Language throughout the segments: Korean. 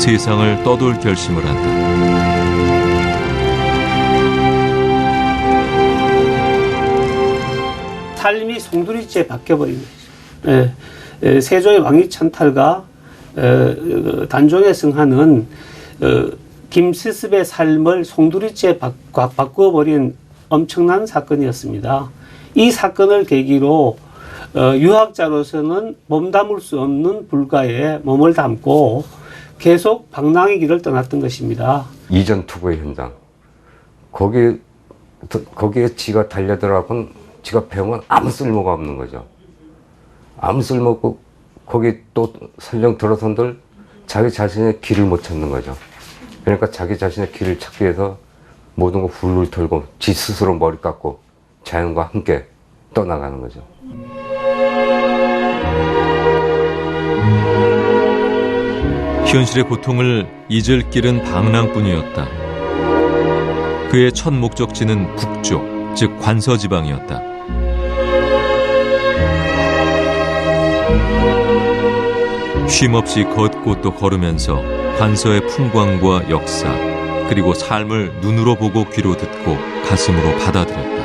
세상을 떠돌 결심을 한다. 삶이 송두리째 바뀌어버린 거죠. 세조의 왕위 찬탈과 단종의 승하는 김시습의 삶을 송두리째 바꾸어버린 엄청난 사건이었습니다. 이 사건을 계기로 유학자로서는 몸담을 수 없는 불가에 몸을 담고 계속 방랑의 길을 떠났던 것입니다. 이전 투고의 현장. 거기에 지가 달려들어가면 지가 배우면 아무 쓸모가 없는 거죠. 아무 쓸모 없고 거기 또 설령 들어선들 자기 자신의 길을 못 찾는 거죠. 그러니까 자기 자신의 길을 찾기 위해서 모든 거 훌훌 털고 지 스스로 머리 깎고 자연과 함께 떠나가는 거죠. 현실의 고통을 잊을 길은 방랑뿐이었다. 그의 첫 목적지는 북쪽, 즉 관서지방이었다. 쉼없이 걷고 또 걸으면서 관서의 풍광과 역사, 그리고 삶을 눈으로 보고 귀로 듣고 가슴으로 받아들였다.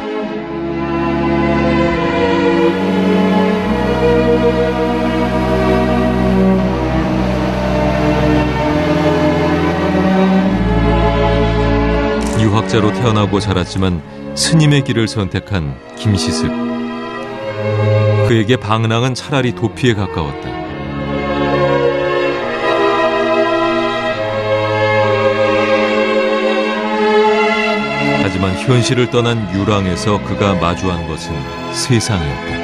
유학자로 태어나고 자랐지만 스님의 길을 선택한 김시습. 그에게 방랑은 차라리 도피에 가까웠다. 하지만 현실을 떠난 유랑에서 그가 마주한 것은 세상이었다.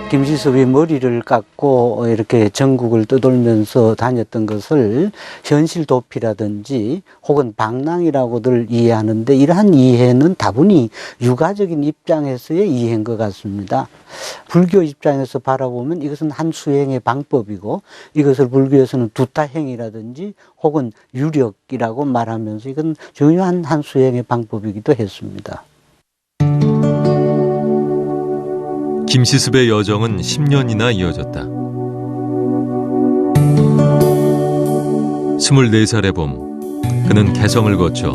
김시섭이 머리를 깎고 이렇게 전국을 떠돌면서 다녔던 것을 현실 도피라든지 혹은 방랑이라고들 이해하는데, 이러한 이해는 다분히 유가적인 입장에서의 이해인 것 같습니다. 불교 입장에서 바라보면 이것은 한 수행의 방법이고, 이것을 불교에서는 두타행이라든지 혹은 유력이라고 말하면서 이건 중요한 한 수행의 방법이기도 했습니다. 김시습의 여정은 10년이나 이어졌다. 24살의 봄, 그는 개성을 거쳐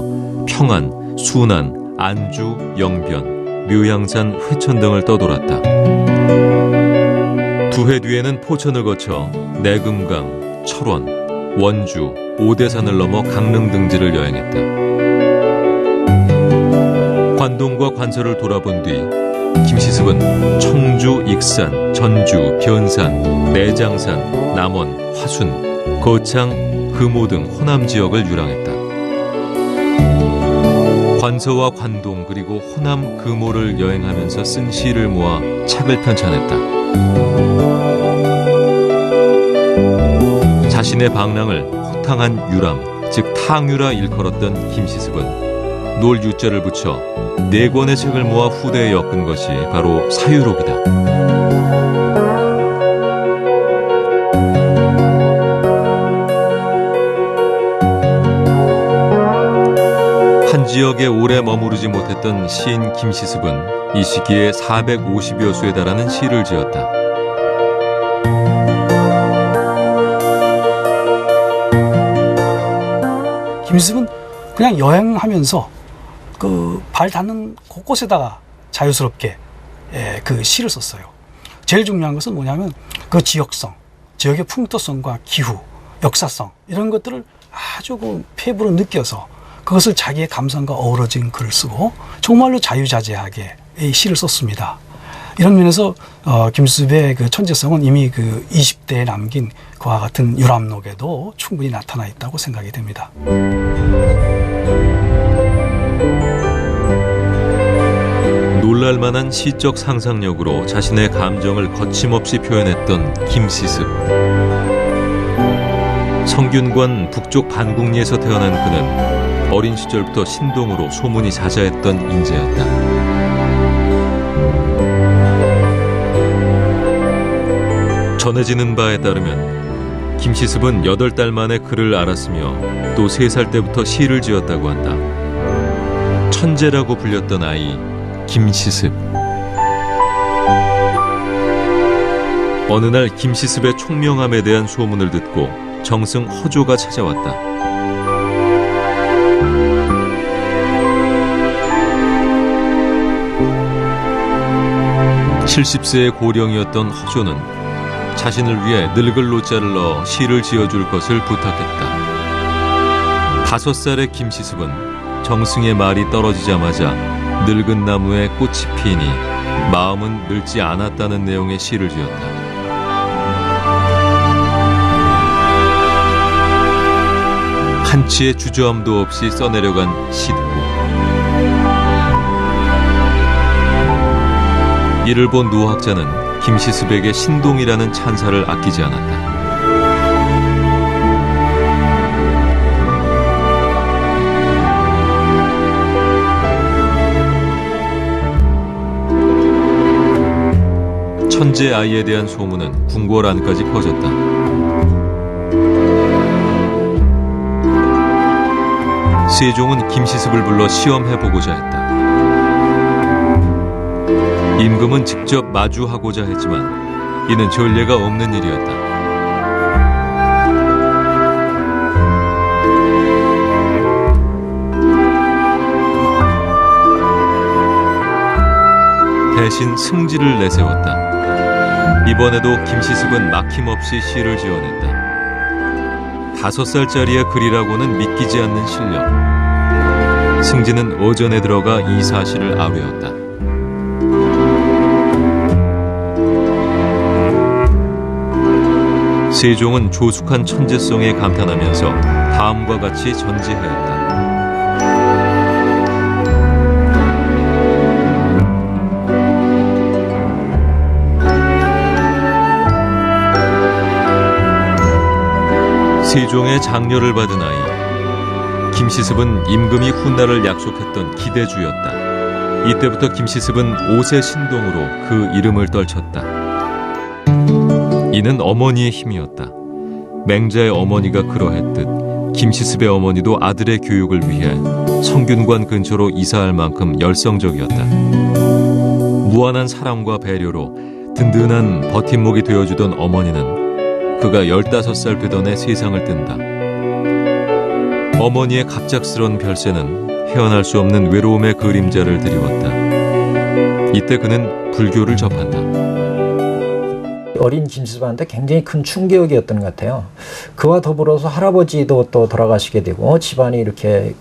평안, 순안, 안주, 영변, 묘양산, 회천 등을 떠돌았다. 2해 뒤에는 포천을 거쳐 내금강, 철원, 원주, 오대산을 넘어 강릉 등지를 여행했다. 관동과 관서를 돌아본 뒤 김시습은 청주, 익산, 전주, 변산, 내장산, 남원, 화순, 거창, 금호 등 호남 지역을 유랑했다. 관서와 관동 그리고 호남, 금호를 여행하면서 쓴 시를 모아 책을 편찬했다. 자신의 방랑을 호탕한 유람, 즉 탕유라 일컬었던 김시습은 놀 유자를 붙여 4권의 책을 모아 후대에 엮은 것이 바로 사유록이다. 한 지역에 오래 머무르지 못했던 시인 김시습은 이 시기에 450여 수에 달하는 시를 지었다. 김시습은 그냥 여행하면서 그 발 닿는 곳곳에다가 자유스럽게 그 시를 썼어요. 제일 중요한 것은 뭐냐면 그 지역성, 지역의 풍토성과 기후, 역사성 이런 것들을 아주 그 폐부로 느껴서 그것을 자기의 감성과 어우러진 글을 쓰고 정말로 자유자재하게 이 시를 썼습니다. 이런 면에서 김시습의 그 천재성은 이미 그 20대에 남긴 그와 같은 유람록에도 충분히 나타나 있다고 생각이 됩니다. 놀랄만한 시적 상상력으로 자신의 감정을 거침없이 표현했던 김시습. 성균관 북쪽 반국리에서 태어난 그는 어린 시절부터 신동으로 소문이 자자했던 인재였다. 전해지는 바에 따르면 김시습은 8달 만에 글을 알았으며 또 3살 때부터 시를 지었다고 한다. 천재라고 불렸던 아이 김시습. 어느 날 김시습의 총명함에 대한 소문을 듣고 정승 허조가 찾아왔다. 70세의 고령이었던 허조는 자신을 위해 늙을 노자를 넣어 시를 지어줄 것을 부탁했다. 5살의 김시습은 정승의 말이 떨어지자마자 늙은 나무에 꽃이 피니 마음은 늙지 않았다는 내용의 시를 지었다. 한치의 주저함도 없이 써내려간 시드고, 이를 본 노학자는 김시습에게 신동이라는 찬사를 아끼지 않았다. 천재 아이에 대한 소문은 궁궐 안까지 퍼졌다. 세종은 김시습을 불러 시험해보고자 했다. 임금은 직접 마주하고자 했지만 이는 전례가 없는 일이었다. 대신 승지를 내세웠다. 이번에도 김시습은 막힘없이 시를 지어냈다. 5살짜리의 글이라고는 믿기지 않는 실력. 승지는 어전에 들어가 이 사실을 아뢰었다. 세종은 조숙한 천재성에 감탄하면서 다음과 같이 전지하였다. 세종의 장려를 받은 아이. 김시습은 임금이 훗날을 약속했던 기대주였다. 이때부터 김시습은 5세 신동으로 그 이름을 떨쳤다. 이는 어머니의 힘이었다. 맹자의 어머니가 그러했듯 김시습의 어머니도 아들의 교육을 위해 성균관 근처로 이사할 만큼 열성적이었다. 무한한 사랑과 배려로 든든한 버팀목이 되어주던 어머니는 그가 15살 되던 해 세상을 뜬다. 어머니의 갑작스런 별세는 헤어날 수 없는 외로움의 그림자를 드리웠다. 이때 그는 불교를 접한다. 어린 김시습한테 굉장히 큰 충격이었던 것 같아요. 그와 더불어서 할아버지도 또 돌아가시게 되고 집안이 이렇게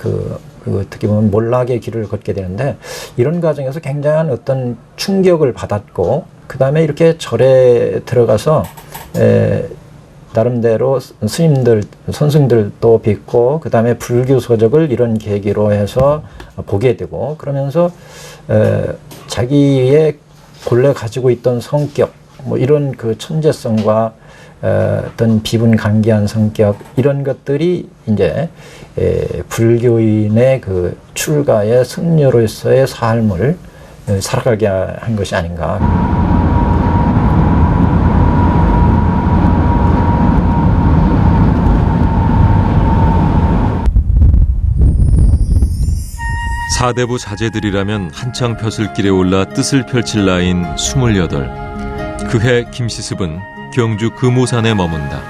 어떻게 보면 몰락의 길을 걷게 되는데, 이런 과정에서 굉장한 어떤 충격을 받았고, 그 다음에 이렇게 절에 들어가서 나름대로 스님들, 선승들도 뵙고, 그 다음에 불교 서적을 이런 계기로 해서 보게 되고, 그러면서 자기의 본래 가지고 있던 성격, 뭐 이런 그 천재성과 어떤 비분강개한 성격, 이런 것들이 이제 불교인의 그 출가의 승려로서의 삶을 살아가게 한 것이 아닌가. 사대부 자제들이라면 한창 벼슬길에 올라 뜻을 펼칠 나이인 28. 그해 김시습은 경주 금오산에 머문다.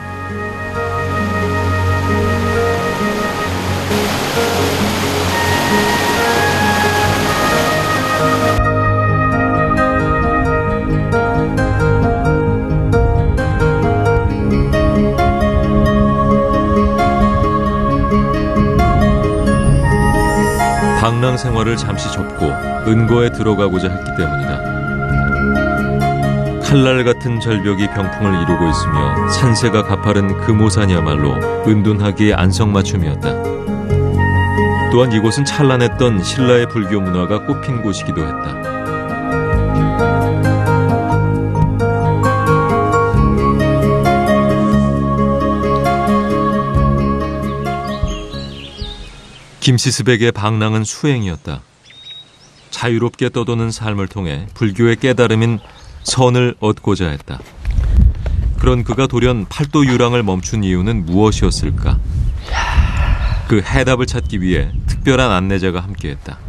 방랑 생활을 잠시 접고 은거에 들어가고자 했기 때문이다. 칼날 같은 절벽이 병풍을 이루고 있으며 산세가 가파른 금오산이야말로 은둔하기에 안성맞춤이었다. 또한 이곳은 찬란했던 신라의 불교 문화가 꽃핀 곳이기도 했다. 김시습에게 방랑은 수행이었다. 자유롭게 떠도는 삶을 통해 불교의 깨달음인 선을 얻고자 했다. 그런 그가 돌연 팔도 유랑을 멈춘 이유는 무엇이었을까? 그 해답을 찾기 위해 특별한 안내자가 함께했다.